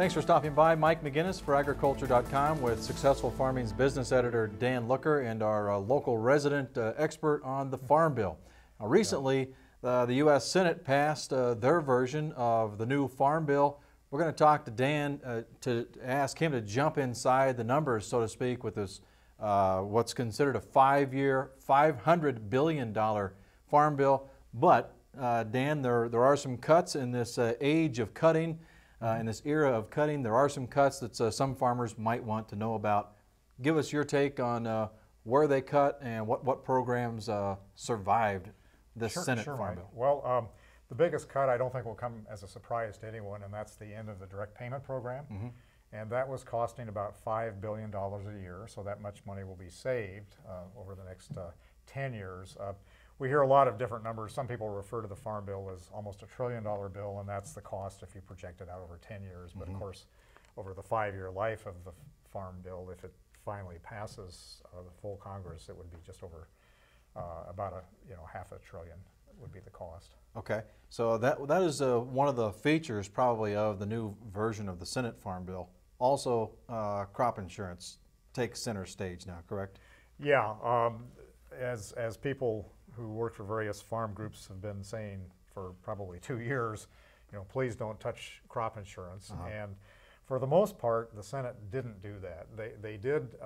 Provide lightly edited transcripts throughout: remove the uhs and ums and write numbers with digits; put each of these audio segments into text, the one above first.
Thanks for stopping by. Mike McGinnis for agriculture.com with Successful Farming's business editor Dan Looker and our local resident expert on the Farm Bill. Now, recently, the U.S. Senate passed their version of the new Farm Bill. We're going to talk to Dan to ask him to jump inside the numbers, so to speak, with this what's considered a 5-year, $500 billion Farm Bill. But, Dan, there are some cuts in this age of cutting. In this era of cutting, there are some cuts that some farmers might want to know about. Give us your take on where they cut and what programs survived this Senate Farm Bill. Well, the biggest cut I don't think will come as a surprise to anyone, and that's the end of the direct payment program. And that was costing about $5 billion a year, so that much money will be saved over the next 10 years. We hear a lot of different numbers. Some people refer to the Farm Bill as almost $1 trillion bill, and that's the cost if you project it out over 10 years. But of course, over the 5-year life of the Farm Bill, if it finally passes the full Congress, it would be just over about half $1 trillion would be the cost. Okay, so that is one of the features probably of the new version of the Senate Farm Bill. Also, crop insurance takes center stage now, correct? Yeah, as people who work for various farm groups have been saying for probably 2 years, please don't touch crop insurance. And for the most part, the Senate didn't do that. They did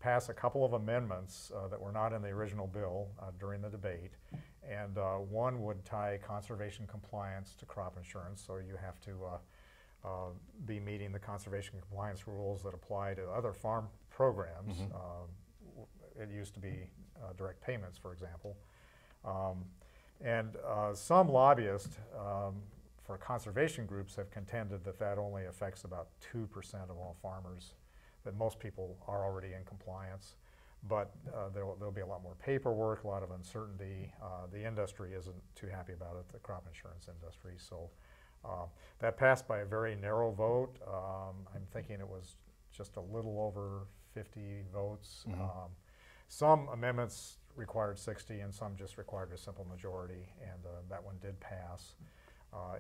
pass a couple of amendments that were not in the original bill during the debate. And one would tie conservation compliance to crop insurance, so you have to be meeting the conservation compliance rules that apply to other farm programs. It used to be direct payments, for example. Some lobbyists for conservation groups have contended that that only affects about 2% of all farmers, that most people are already in compliance. But there'll be a lot more paperwork, a lot of uncertainty. The industry isn't too happy about it, the crop insurance industry. So that passed by a very narrow vote. I'm thinking it was just a little over 50 votes. Some amendments required 60 and some just required a simple majority, and that one did pass.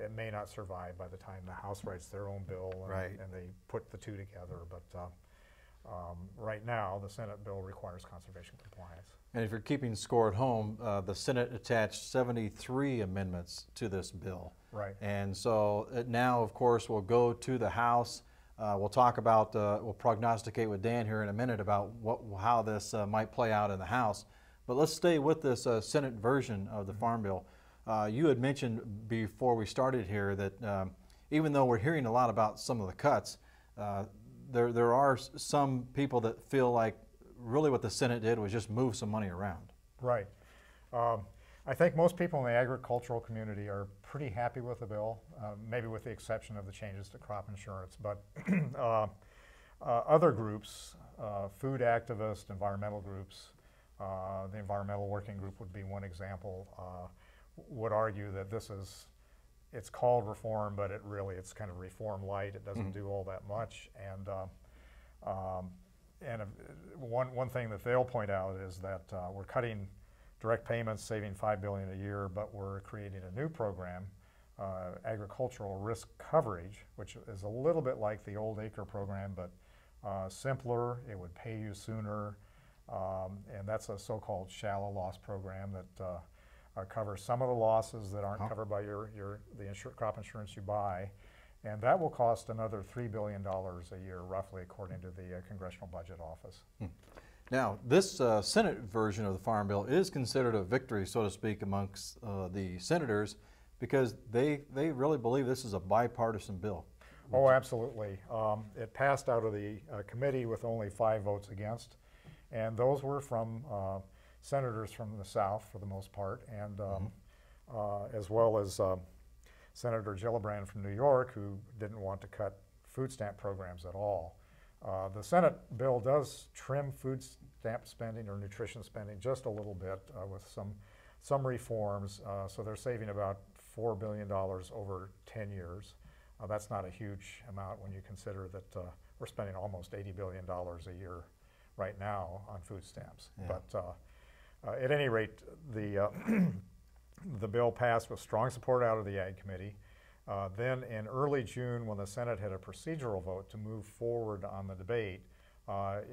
It may not survive by the time the House writes their own bill and they put the two together, but right now the Senate bill requires conservation compliance. And if you're keeping score at home, the Senate attached 73 amendments to this bill. Right. And so it now, of course, will go to the House. We'll talk about, we'll prognosticate with Dan here in a minute about how this might play out in the House. But let's stay with this Senate version of the Farm Bill. You had mentioned before we started here that even though we're hearing a lot about some of the cuts, there are some people that feel like really what the Senate did was just move some money around. Right. I think most people in the agricultural community are pretty happy with the bill, maybe with the exception of the changes to crop insurance. But other groups, food activists, environmental groups, the Environmental Working Group would be one example, would argue that it's called reform, but it's kind of reform light. It doesn't do all that much. And one thing that they'll point out is that we're cutting direct payments, saving $5 billion a year, but we're creating a new program, agricultural risk coverage, which is a little bit like the old ACRE program, but simpler. It would pay you sooner, and that's a so-called shallow loss program that covers some of the losses that aren't covered by the crop insurance you buy, and that will cost another $3 billion a year, roughly, according to the Congressional Budget Office. Now, this Senate version of the Farm Bill is considered a victory, so to speak, amongst the senators because they really believe this is a bipartisan bill. Oh, absolutely. It passed out of the committee with only 5 votes against, and those were from senators from the South for the most part, and as well as Senator Gillibrand from New York, who didn't want to cut food stamp programs at all. The Senate bill does trim food stamp spending or nutrition spending just a little bit with some reforms, so they're saving about $4 billion over 10 years. That's not a huge amount when you consider that we're spending almost $80 billion a year right now on food stamps. Yeah. But at any rate, the bill passed with strong support out of the Ag Committee. Then in early June, when the Senate had a procedural vote to move forward on the debate,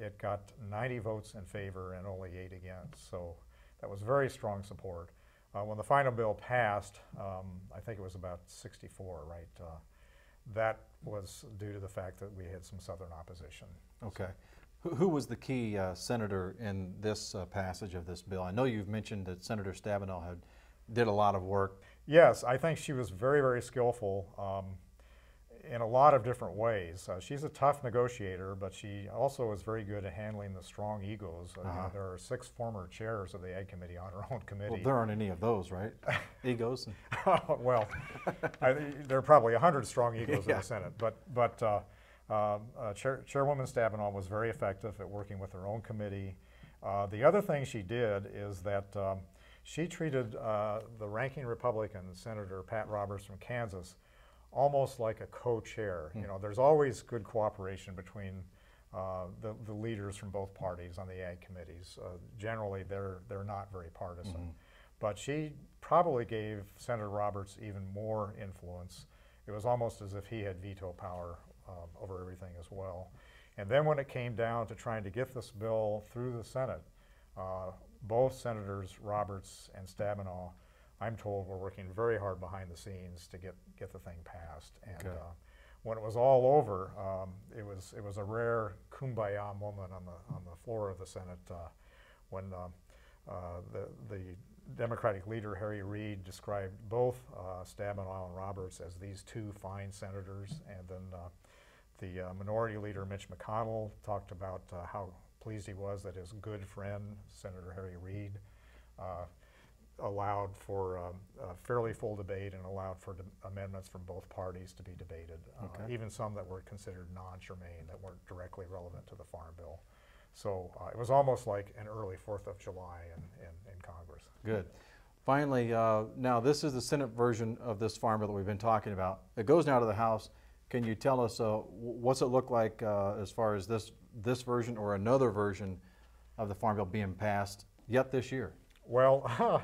it got 90 votes in favor and only 8 against. So that was very strong support. When the final bill passed, I think it was about 64, right? That was due to the fact that we had some Southern opposition. Okay. Who was the key senator in this passage of this bill? I know you've mentioned that Senator Stabenow did a lot of work. Yes, I think she was very, very skillful in a lot of different ways. She's a tough negotiator, but she also is very good at handling the strong egos. You know, there are 6 former chairs of the Ag Committee on her own committee. Well, there aren't any of those, right? Egos? Well, there are probably 100 strong egos in the Senate, but Chairwoman Stabenow was very effective at working with her own committee. The other thing she did is that she treated the ranking Republican, Senator Pat Roberts from Kansas, almost like a co-chair. You know, there's always good cooperation between the leaders from both parties on the Ag committees. Generally, they're not very partisan. But she probably gave Senator Roberts even more influence. It was almost as if he had veto power over everything as well. And then when it came down to trying to get this bill through the Senate, both Senators Roberts and Stabenow, I'm told, were working very hard behind the scenes to get the thing passed. And when it was all over, it was a rare kumbaya moment on the floor of the Senate when the Democratic leader Harry Reid described both Stabenow and Roberts as these 2 fine senators, and then the minority leader Mitch McConnell talked about how pleased he was that his good friend Senator Harry Reid allowed for a fairly full debate and allowed for amendments from both parties to be debated, even some that were considered non-germane, that weren't directly relevant to the Farm Bill. So it was almost like an early 4th of July in Congress. Good. Finally, now this is the Senate version of this Farm Bill that we've been talking about. It goes now to the House. Can you tell us what's it look like as far as this version or another version of the Farm Bill being passed yet this year? Well,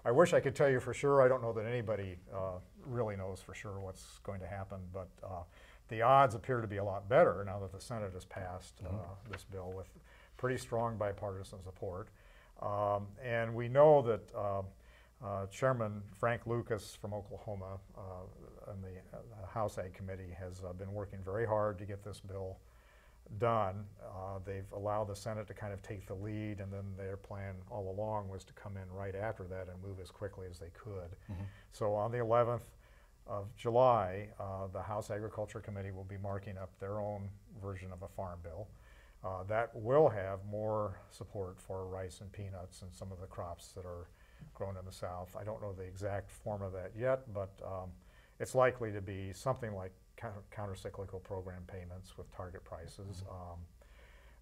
I wish I could tell you for sure. I don't know that anybody really knows for sure what's going to happen, but the odds appear to be a lot better now that the Senate has passed this bill with pretty strong bipartisan support. And we know that Chairman Frank Lucas from Oklahoma and the House Ag Committee has been working very hard to get this bill done. They've allowed the Senate to kind of take the lead, and then their plan all along was to come in right after that and move as quickly as they could. So on the 11th of July, the House Agriculture Committee will be marking up their own version of a Farm Bill. That will have more support for rice and peanuts and some of the crops that are grown in the South. I don't know the exact form of that yet, but it's likely to be something like counter-cyclical program payments with target prices.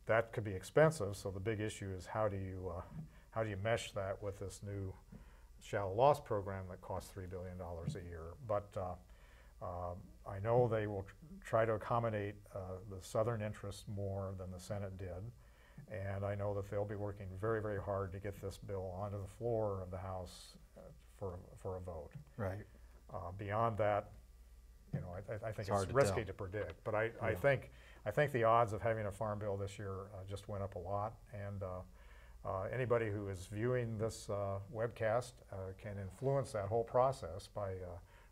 That could be expensive, so the big issue is how do you mesh that with this new shallow loss program that costs $3 billion a year. But I know they will try to accommodate the Southern interests more than the Senate did, and I know that they'll be working very, very hard to get this bill onto the floor of the House for a vote. Right. Beyond that, you know, I think it's risky to predict, but I think the odds of having a Farm Bill this year just went up a lot, and anybody who is viewing this webcast can influence that whole process by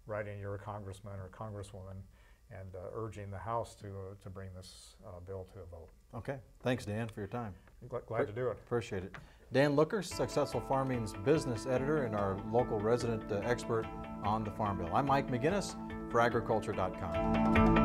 writing your congressman or congresswoman and urging the House to bring this bill to a vote. Okay. Thanks, Dan, for your time. Glad to do it. Appreciate it. Dan Looker, Successful Farming's business editor and our local resident expert on the Farm Bill. I'm Mike McGinnis for Agriculture.com.